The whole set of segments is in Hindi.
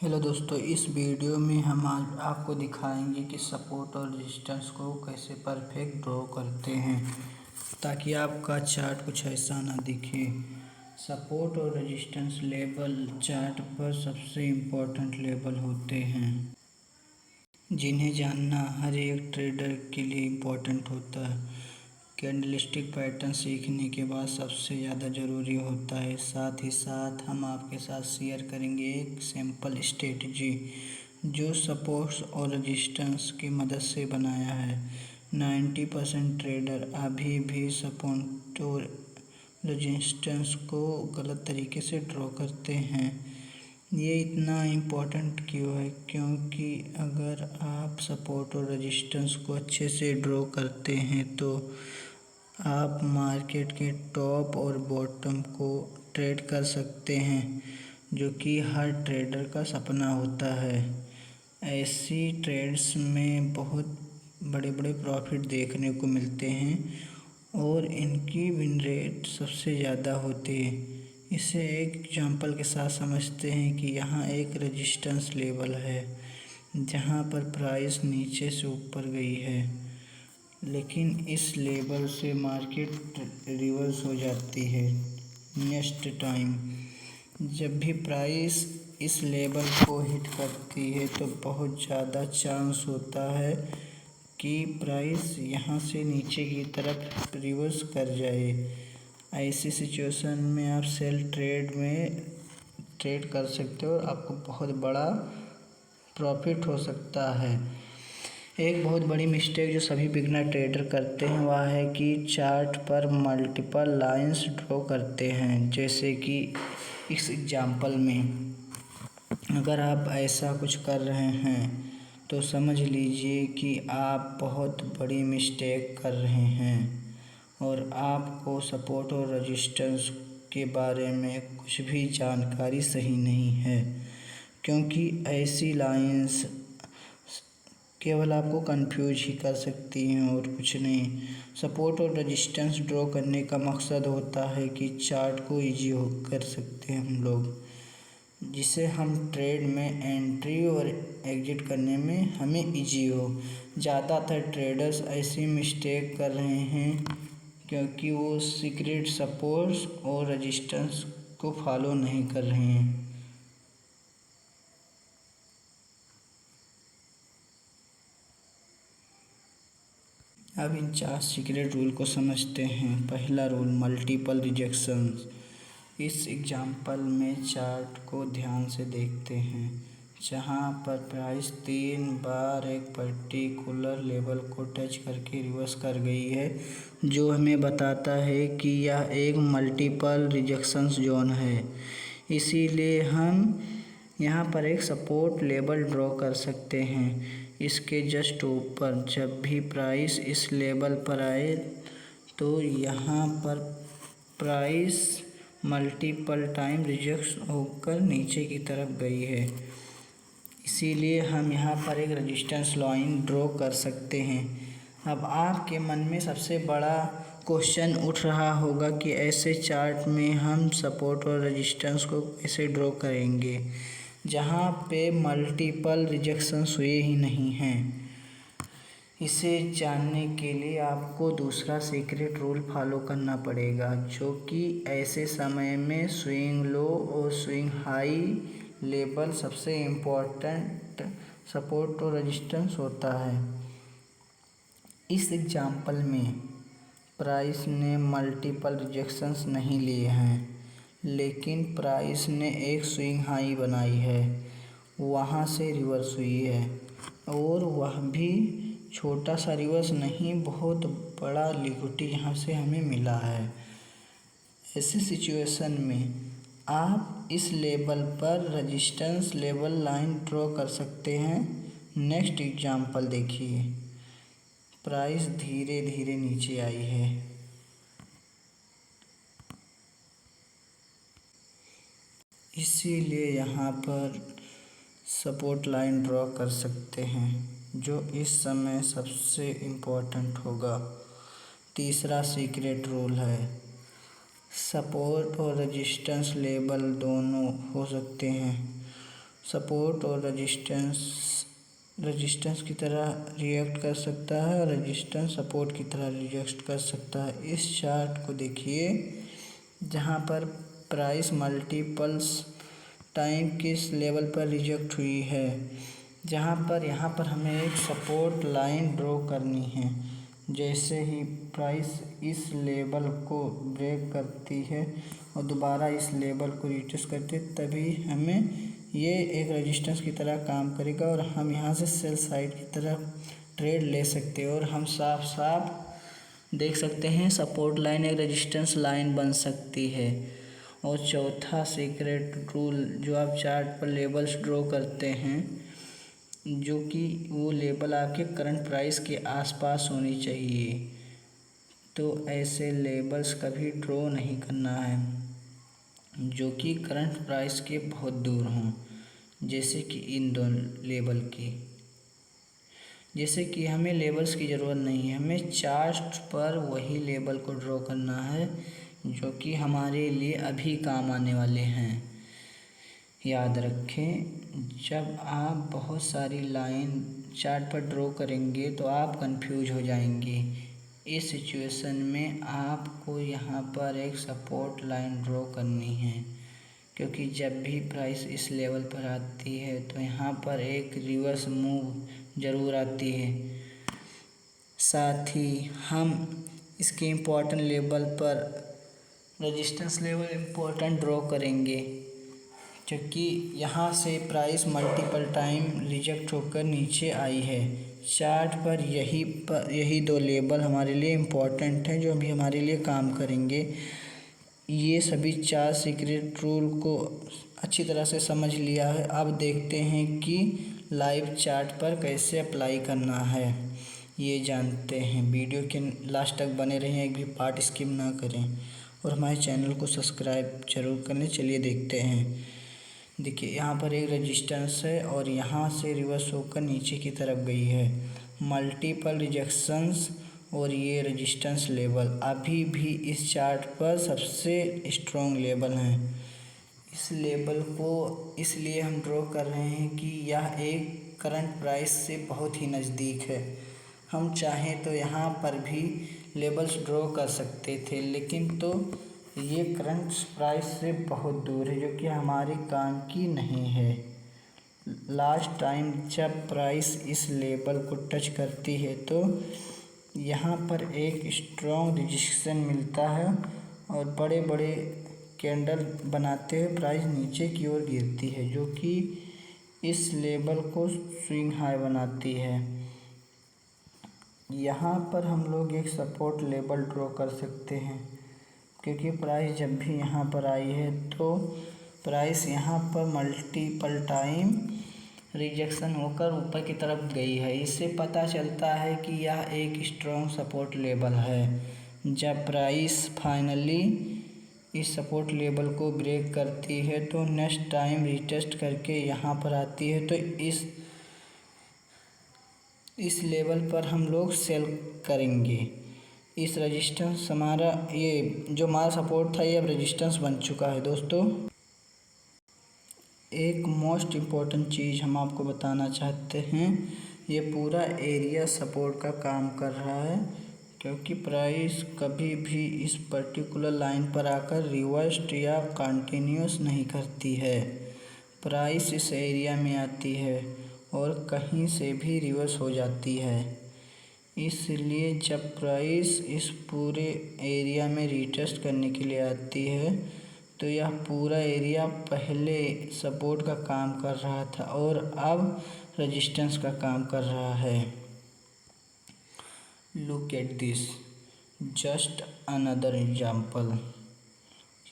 हेलो दोस्तों, इस वीडियो में हम आज आपको दिखाएंगे कि सपोर्ट और रेजिस्टेंस को कैसे परफेक्ट ड्रॉ करते हैं ताकि आपका चार्ट कुछ ऐसा ना दिखे। सपोर्ट और रेजिस्टेंस लेवल चार्ट पर सबसे इम्पोर्टेंट लेवल होते हैं जिन्हें जानना हर एक ट्रेडर के लिए इम्पोर्टेंट होता है। कैंडलस्टिक पैटर्न सीखने के बाद सबसे ज़्यादा ज़रूरी होता है। साथ ही साथ हम आपके साथ शेयर करेंगे एक सिंपल स्ट्रेटजी जो सपोर्ट्स और रेजिस्टेंस की मदद से बनाया है। 90% ट्रेडर अभी भी सपोर्ट और रेजिस्टेंस को गलत तरीके से ड्रॉ करते हैं। ये इतना इम्पोर्टेंट क्यों है? क्योंकि अगर आप सपोर्ट और रेजिस्टेंस को अच्छे से ड्रॉ करते हैं तो आप मार्केट के टॉप और बॉटम को ट्रेड कर सकते हैं, जो कि हर ट्रेडर का सपना होता है। ऐसी ट्रेड्स में बहुत बड़े बड़े प्रॉफिट देखने को मिलते हैं और इनकी विन रेट सबसे ज़्यादा होती है। इसे एक एग्जांपल के साथ समझते हैं कि यहाँ एक रेजिस्टेंस लेवल है जहाँ पर प्राइस नीचे से ऊपर गई है, लेकिन इस लेवल से मार्केट रिवर्स हो जाती है। नेक्स्ट टाइम जब भी प्राइस इस लेवल को हिट करती है तो बहुत ज़्यादा चांस होता है कि प्राइस यहाँ से नीचे की तरफ रिवर्स कर जाए। ऐसी सिचुएशन में आप सेल ट्रेड में ट्रेड कर सकते हो और आपको बहुत बड़ा प्रॉफिट हो सकता है। एक बहुत बड़ी मिस्टेक जो सभी बिगनर ट्रेडर करते हैं वह है कि चार्ट पर मल्टीपल लाइंस ड्रॉ करते हैं। जैसे कि इस एग्जांपल में अगर आप ऐसा कुछ कर रहे हैं तो समझ लीजिए कि आप बहुत बड़ी मिस्टेक कर रहे हैं और आपको सपोर्ट और रेजिस्टेंस के बारे में कुछ भी जानकारी सही नहीं है, क्योंकि ऐसी लाइंस केवल आपको कंफ्यूज ही कर सकती हैं और कुछ नहीं। सपोर्ट और रेजिस्टेंस ड्रॉ करने का मकसद होता है कि चार्ट को इजी हो कर सकते हैं हम लोग, जिससे हम ट्रेड में एंट्री और एग्जिट करने में हमें इजी हो। ज़्यादातर ट्रेडर्स ऐसी मिस्टेक कर रहे हैं क्योंकि वो सीक्रेट सपोर्ट और रेजिस्टेंस को फॉलो नहीं कर रहे हैं। अब इन 4 सीक्रेट रूल को समझते हैं। पहला रूल, मल्टीपल रिजेक्शंस। इस एग्जांपल में चार्ट को ध्यान से देखते हैं जहां पर प्राइस 3 बार एक पर्टिकुलर लेवल को टच करके रिवर्स कर गई है, जो हमें बताता है कि यह एक मल्टीपल रिजेक्शंस जोन है। इसीलिए हम यहाँ पर एक सपोर्ट लेवल ड्रॉ कर सकते हैं। इसके जस्ट ऊपर जब भी प्राइस इस लेवल पर आए तो यहाँ पर प्राइस मल्टीपल टाइम रिजेक्ट होकर नीचे की तरफ गई है। इसीलिए हम यहाँ पर एक रेजिस्टेंस लाइन ड्रॉ कर सकते हैं। अब आपके मन में सबसे बड़ा क्वेश्चन उठ रहा होगा कि ऐसे चार्ट में हम सपोर्ट और रेजिस्टेंस को कैसे ड्रॉ करेंगे जहाँ पे मल्टीपल रिजेक्शंस हुए ही नहीं हैं। इसे जानने के लिए आपको दूसरा सीक्रेट रूल फॉलो करना पड़ेगा, जो कि ऐसे समय में स्विंग लो और स्विंग हाई लेवल सबसे इम्पोर्टेंट सपोर्ट और रेजिस्टेंस होता है। इस एग्जांपल में प्राइस ने मल्टीपल रिजेक्शंस नहीं लिए हैं, लेकिन प्राइस ने एक स्विंग हाई बनाई है, वहाँ से रिवर्स हुई है और वह भी छोटा सा रिवर्स नहीं, बहुत बड़ा लिक्विडिटी यहाँ से हमें मिला है। ऐसी सिचुएशन में आप इस लेवल पर रेजिस्टेंस लेवल लाइन ड्रॉ कर सकते हैं। नेक्स्ट एग्जांपल देखिए, प्राइस धीरे धीरे नीचे आई है, इसीलिए यहाँ पर सपोर्ट लाइन ड्रॉ कर सकते हैं, जो इस समय सबसे इम्पोर्टेंट होगा। तीसरा सीक्रेट रूल है, सपोर्ट और रेजिस्टेंस लेवल दोनों हो सकते हैं। सपोर्ट और रेजिस्टेंस की तरह रिएक्ट कर सकता है और रेजिस्टेंस सपोर्ट की तरह रिएक्ट कर सकता है। इस चार्ट को देखिए, जहाँ पर प्राइस मल्टीपल्स टाइम किस लेवल पर रिजेक्ट हुई है, जहाँ पर यहाँ पर हमें एक सपोर्ट लाइन ड्रॉ करनी है। जैसे ही प्राइस इस लेवल को ब्रेक करती है और दोबारा इस लेवल को रीटेस्ट करती है, तभी हमें ये एक रेजिस्टेंस की तरह काम करेगा और हम यहाँ से सेल साइड की तरफ ट्रेड ले सकते हैं। और हम साफ साफ देख सकते हैं सपोर्ट लाइन एक रेजिस्टेंस लाइन बन सकती है। और चौथा सीक्रेट रूल, जो आप चार्ट पर लेबल्स ड्रॉ करते हैं, जो कि वो लेबल आपके करंट प्राइस के आसपास होनी चाहिए। तो ऐसे लेबल्स कभी ड्रॉ नहीं करना है जो कि करंट प्राइस के बहुत दूर हों, जैसे कि इन दोनों लेबल की। जैसे कि हमें लेबल्स की ज़रूरत नहीं है, हमें चार्ट पर वही लेबल को ड्रॉ करना है जो कि हमारे लिए अभी काम आने वाले हैं। याद रखें, जब आप बहुत सारी लाइन चार्ट पर ड्रॉ करेंगे तो आप कंफ्यूज हो जाएंगे। इस सिचुएशन में आपको यहाँ पर एक सपोर्ट लाइन ड्रॉ करनी है, क्योंकि जब भी प्राइस इस लेवल पर आती है तो यहाँ पर एक रिवर्स मूव ज़रूर आती है। साथ ही हम इसके इम्पोर्टेंट लेवल पर रेजिस्टेंस लेवल इम्पोर्टेंट ड्रॉ करेंगे, क्योंकि यहाँ से प्राइस मल्टीपल टाइम रिजेक्ट होकर नीचे आई है। चार्ट पर यही दो लेबल हमारे लिए इम्पोर्टेंट हैं, जो अभी हमारे लिए काम करेंगे। ये सभी 4 सीक्रेट रूल को अच्छी तरह से समझ लिया है। अब देखते हैं कि लाइव चार्ट पर कैसे अप्लाई करना है, ये जानते हैं। वीडियो के लास्ट तक बने रहें, एक भी पार्ट स्किप ना करें और हमारे चैनल को सब्सक्राइब जरूर करें। चलिए देखते हैं। देखिए, यहाँ पर एक रेजिस्टेंस है और यहाँ से रिवर्स होकर नीचे की तरफ गई है। मल्टीपल रिजेक्शंस और ये रेजिस्टेंस लेवल अभी भी इस चार्ट पर सबसे स्ट्रॉन्ग लेवल हैं। इस लेवल को इसलिए हम ड्रॉ कर रहे हैं कि यह एक करंट प्राइस से बहुत ही नज़दीक है। हम चाहें तो यहाँ पर भी लेबल्स ड्रॉ कर सकते थे, लेकिन तो ये करंट प्राइस से बहुत दूर है, जो कि हमारे काम की नहीं है। लास्ट टाइम जब प्राइस इस लेवल को टच करती है तो यहाँ पर एक स्ट्रॉन्ग रेजिस्टेंस मिलता है और बड़े बड़े कैंडल बनाते हुए प्राइस नीचे की ओर गिरती है, जो कि इस लेवल को स्विंग हाई बनाती है। यहाँ पर हम लोग एक सपोर्ट लेवल ड्रॉ कर सकते हैं, क्योंकि प्राइस जब भी यहाँ पर आई है तो प्राइस यहाँ पर मल्टीपल टाइम रिजेक्शन होकर ऊपर की तरफ गई है। इससे पता चलता है कि यह एक स्ट्रॉन्ग सपोर्ट लेवल है। जब प्राइस फाइनली इस सपोर्ट लेवल को ब्रेक करती है तो नेक्स्ट टाइम रिटेस्ट करके यहाँ पर आती है, तो इस लेवल पर हम लोग सेल करेंगे। इस रेजिस्टेंस हमारा ये जो हमारा सपोर्ट था, ये अब रेजिस्टेंस बन चुका है। दोस्तों, एक मोस्ट इम्पॉर्टेंट चीज़ हम आपको बताना चाहते हैं, ये पूरा एरिया सपोर्ट का काम कर रहा है, क्योंकि प्राइस कभी भी इस पर्टिकुलर लाइन पर आकर रिवर्स्ड या कंटिन्यूस नहीं करती है। प्राइस इस एरिया में आती है और कहीं से भी रिवर्स हो जाती है। इसलिए जब प्राइस इस पूरे एरिया में रीटेस्ट करने के लिए आती है तो यह पूरा एरिया पहले सपोर्ट का काम कर रहा था और अब रेजिस्टेंस का काम कर रहा है। Look at this, just another example.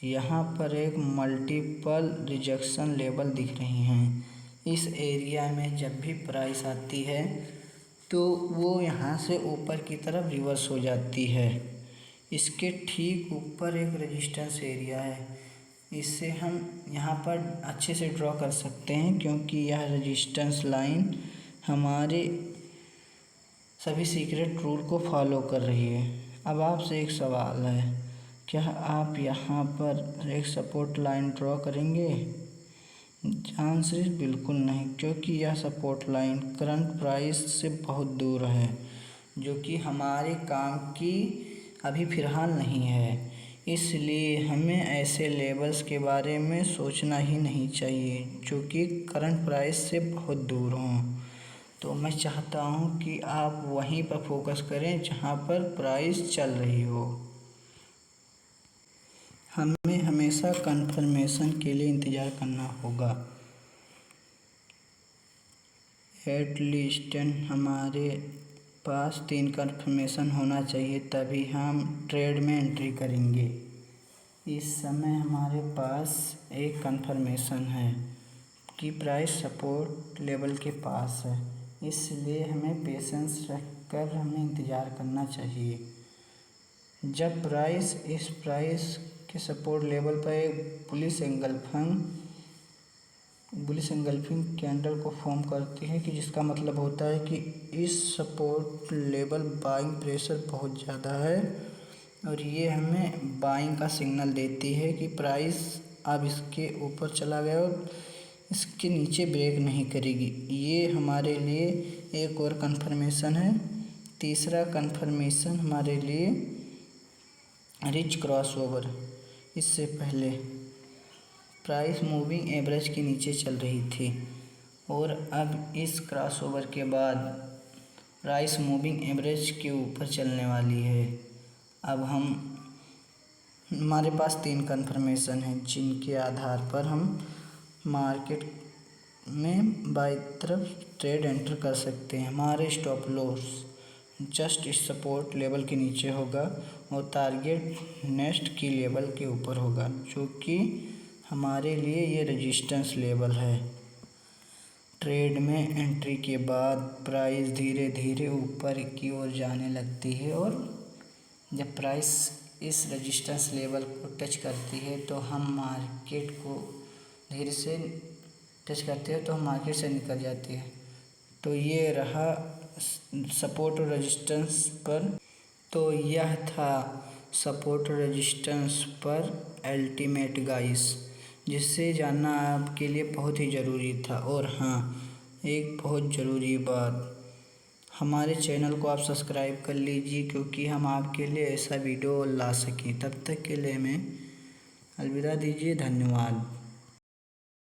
यहाँ पर एक मल्टीपल रिजेक्शन लेवल दिख रही हैं। इस एरिया में जब भी प्राइस आती है तो वो यहाँ से ऊपर की तरफ रिवर्स हो जाती है। इसके ठीक ऊपर एक रेजिस्टेंस एरिया है, इससे हम यहाँ पर अच्छे से ड्रॉ कर सकते हैं, क्योंकि यह रेजिस्टेंस लाइन हमारे सभी सीक्रेट रूल को फॉलो कर रही है। अब आपसे एक सवाल है, क्या आप यहाँ पर एक सपोर्ट लाइन ड्रॉ करेंगे? आंसर बिल्कुल नहीं, क्योंकि यह सपोर्ट लाइन करंट प्राइस से बहुत दूर है, जो कि हमारे काम की अभी फ़िलहाल नहीं है। इसलिए हमें ऐसे लेवल्स के बारे में सोचना ही नहीं चाहिए जो कि करंट प्राइस से बहुत दूर हों। तो मैं चाहता हूँ कि आप वहीं पर फोकस करें जहाँ पर प्राइस चल रही हो। हमें हमेशा कंफर्मेशन के लिए इंतज़ार करना होगा। एटलीस्ट हमारे पास 3 कंफर्मेशन होना चाहिए, तभी हम ट्रेड में एंट्री करेंगे। इस समय हमारे पास एक कंफर्मेशन है कि प्राइस सपोर्ट लेवल के पास है, इसलिए हमें पेशेंस रखकर हमें इंतज़ार करना चाहिए। जब प्राइस इस प्राइस के सपोर्ट लेवल पर एक बुलिश एंगल्फिंग कैंडल को फॉर्म करती है, कि जिसका मतलब होता है कि इस सपोर्ट लेवल बाइंग प्रेशर बहुत ज़्यादा है और ये हमें बाइंग का सिग्नल देती है कि प्राइस अब इसके ऊपर चला गया और इसके नीचे ब्रेक नहीं करेगी। ये हमारे लिए एक और कंफर्मेशन है। तीसरा कंफर्मेशन हमारे लिए रिच क्रॉसओवर। इससे पहले प्राइस मूविंग एवरेज के नीचे चल रही थी और अब इस क्रॉसओवर के बाद प्राइस मूविंग एवरेज के ऊपर चलने वाली है। अब हमारे पास 3 कंफर्मेशन हैं, जिनके आधार पर हम मार्केट में बाई तरफ ट्रेड एंटर कर सकते हैं। हमारे स्टॉप लॉस जस्ट इस सपोर्ट लेवल के नीचे होगा और टारगेट नेक्स्ट की लेवल के ऊपर होगा, जो कि हमारे लिए ये रेजिस्टेंस लेवल है। ट्रेड में एंट्री के बाद प्राइस धीरे धीरे ऊपर की ओर जाने लगती है और जब प्राइस इस रेजिस्टेंस लेवल को टच करती है तो हम मार्केट को धीरे से टच करते हैं तो हम मार्केट से निकल जाते हैं। तो ये रहा सपोर्ट और रेजिस्टेंस पर। तो यह था सपोर्ट और रेजिस्टेंस पर अल्टीमेट गाइस, जिससे जानना आपके लिए बहुत ही ज़रूरी था। और हाँ, एक बहुत ज़रूरी बात, हमारे चैनल को आप सब्सक्राइब कर लीजिए, क्योंकि हम आपके लिए ऐसा वीडियो ला सकें। तब तक के लिए मैं अलविदा दीजिए। धन्यवाद।